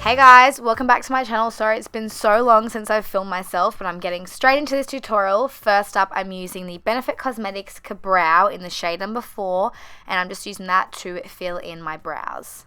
Hey guys, welcome back to my channel. Sorry it's been so long since I've filmed myself, but I'm getting straight into this tutorial. First up, I'm using the Benefit Cosmetics Brow in the shade number 4, and I'm just using that to fill in my brows.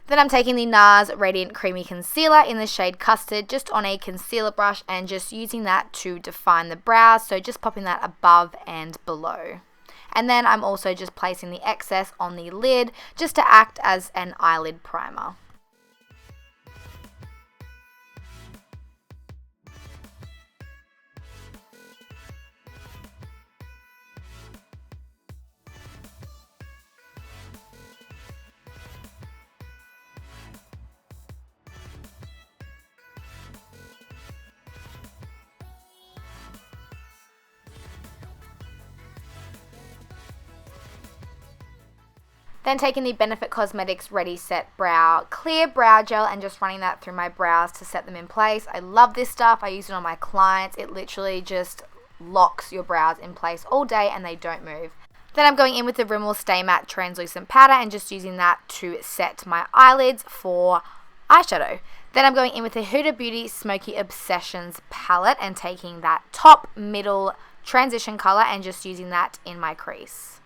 Then I'm taking the Nars Radiant Creamy Concealer in the shade Custard just on a concealer brush and just using that to define the brows, so just popping that above and below. And then I'm also just placing the excess on the lid just to act as an eyelid primer. Then taking the Benefit Cosmetics Ready Set Brow Clear Brow Gel and just running that through my brows to set them in place. I love this stuff. I use it on my clients. It literally just locks your brows in place all day and they don't move. Then I'm going in with the Rimmel Stay Matte Translucent Powder and just using that to set my eyelids for eyeshadow. Then I'm going in with the Huda Beauty Smokey Obsessions palette and taking that top, middle transition color and just using that in my crease.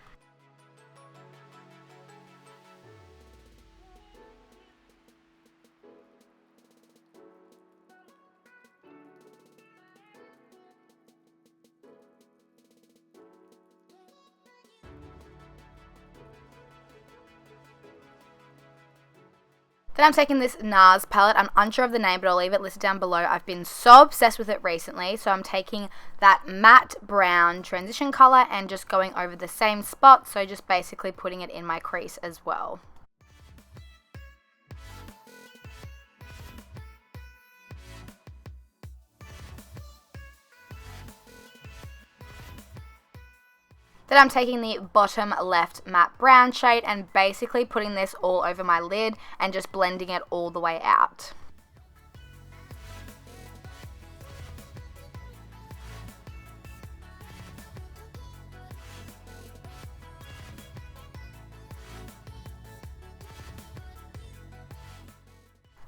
Then I'm taking this Nars palette. I'm unsure of the name, but I'll leave it listed down below. I've been so obsessed with it recently. So I'm taking that matte brown transition color and just going over the same spot. So just basically putting it in my crease as well. Then I'm taking the bottom left matte brown shade and basically putting this all over my lid and just blending it all the way out.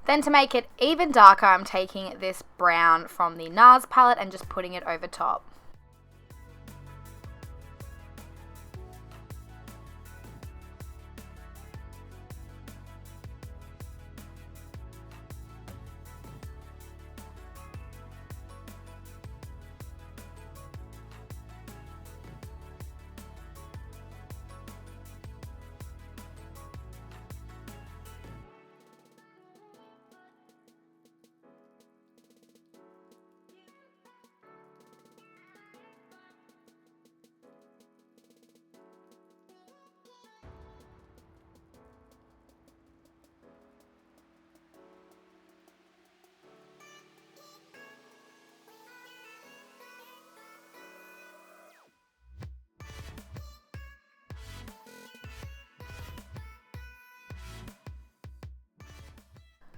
Then to make it even darker, I'm taking this brown from the Nars palette and just putting it over top.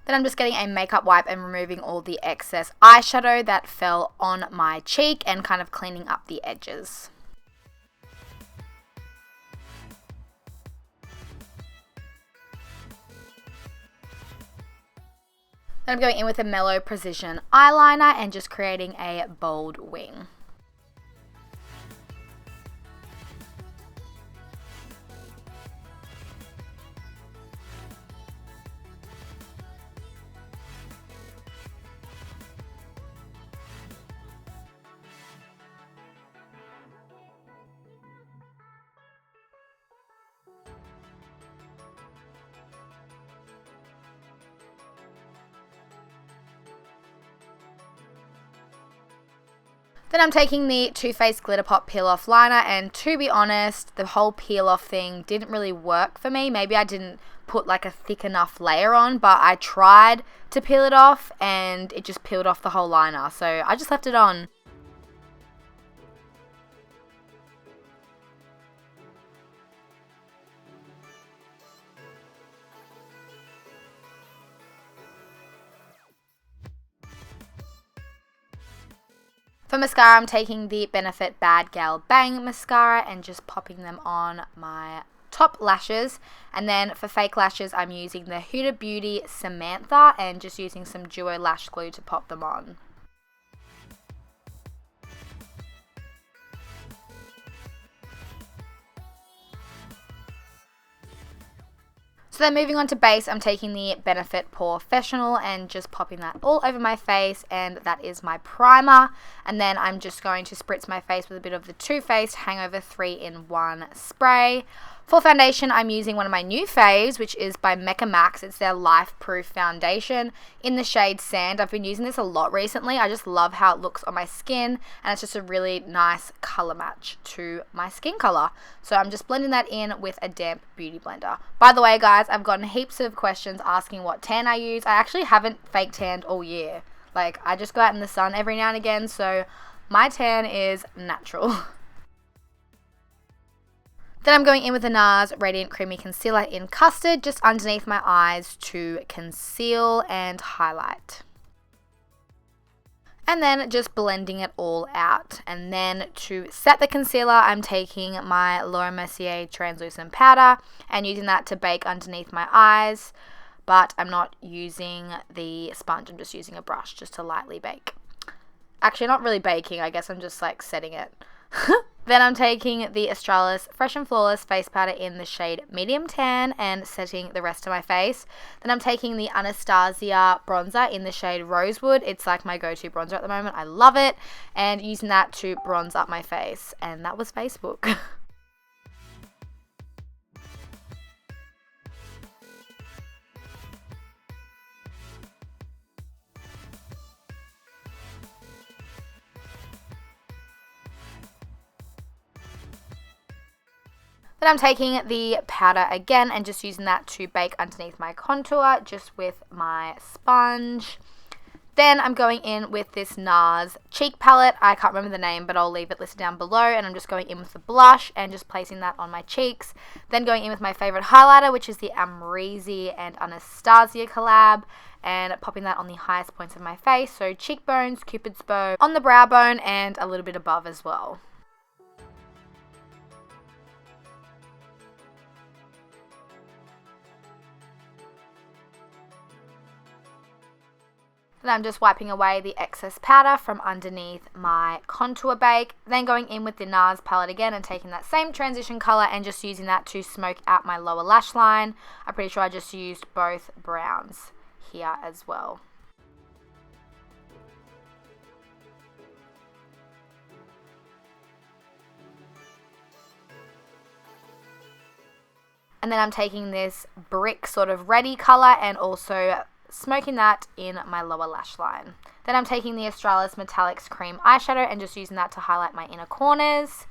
Then I'm just getting a makeup wipe and removing all the excess eyeshadow that fell on my cheek and kind of cleaning up the edges. Then I'm going in with a Mellow Precision eyeliner and just creating a bold wing. Then I'm taking the Toofaced Glitter Pop Peel Off Liner, and to be honest, the whole peel off thing didn't really work for me. Maybe I didn't put like a thick enough layer on, but I tried to peel it off and it just peeled off the whole liner, so I just left it on. For mascara, I'm taking the Benefit Bad Gal Bang mascara and just popping them on my top lashes. And then for fake lashes, I'm using the Huda Beauty Samantha and just using some Duo lash glue to pop them on. So then moving on to base, I'm taking the Benefit Porefessional and just popping that all over my face, and that is my primer. And then I'm just going to spritz my face with a bit of the Toofaced Hangover 3-in-1 spray. For foundation, I'm using one of my new faves, which is by Mecca. It's their Life Proof Foundation in the shade Sand. I've been using this a lot recently. I just love how it looks on my skin, and it's just a really nice color match to my skin color. So I'm just blending that in with a damp beauty blender. By the way, guys, I've gotten heaps of questions asking what tan I use. I actually haven't fake tanned all year. Like, I just go out in the sun every now and again, so my tan is natural. Then I'm going in with the Nars Radiant Creamy Concealer in Custard, just underneath my eyes to conceal and highlight. And then just blending it all out. And then to set the concealer, I'm taking my Laura Mercier Translucent Powder and using that to bake underneath my eyes. But I'm not using the sponge, I'm just using a brush just to lightly bake. Actually, not really baking, I guess I'm just like setting it. Then I'm taking the Australis Fresh and Flawless face powder in the shade Medium Tan and setting the rest of my face. Then I'm taking the Anastasia bronzer in the shade Rosewood. It's like my go-to bronzer at the moment. I love it. And using that to bronze up my face. And that was Facebook. Then I'm taking the powder again and just using that to bake underneath my contour just with my sponge. Then I'm going in with this Nars cheek palette. I can't remember the name, but I'll leave it listed down below. And I'm just going in with the blush and just placing that on my cheeks. Then going in with my favorite highlighter, which is the Amrezy and Anastasia collab, and popping that on the highest points of my face. So cheekbones, Cupid's bow, on the brow bone, and a little bit above as well. Then I'm just wiping away the excess powder from underneath my contour bake. Then going in with the Nars palette again and taking that same transition color and just using that to smoke out my lower lash line. I'm pretty sure I just used both browns here as well. And then I'm taking this brick sort of reddy color and also smoking that in my lower lash line. Then I'm taking the Australis Metallics Cream Eyeshadow and just using that to highlight my inner corners.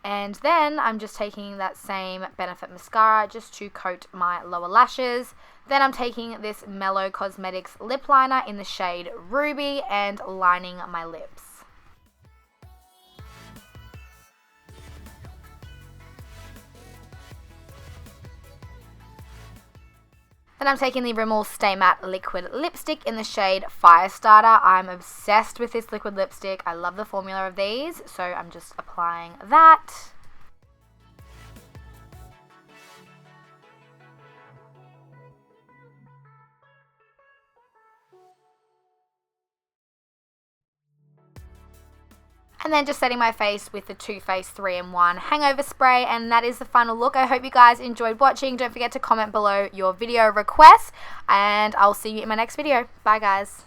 And then I'm just taking that same Benefit mascara just to coat my lower lashes. Then I'm taking this Mellow Cosmetics lip liner in the shade Ruby and lining my lips. Then I'm taking the Rimmel Stay Matte Liquid Lipstick in the shade Firestarter. I'm obsessed with this liquid lipstick. I love the formula of these, so I'm just applying that. And then just setting my face with the Toofaced 3-in-1 Hangover Spray, and that is the final look. I hope you guys enjoyed watching. Don't forget to comment below your video requests, and I'll see you in my next video. Bye, guys.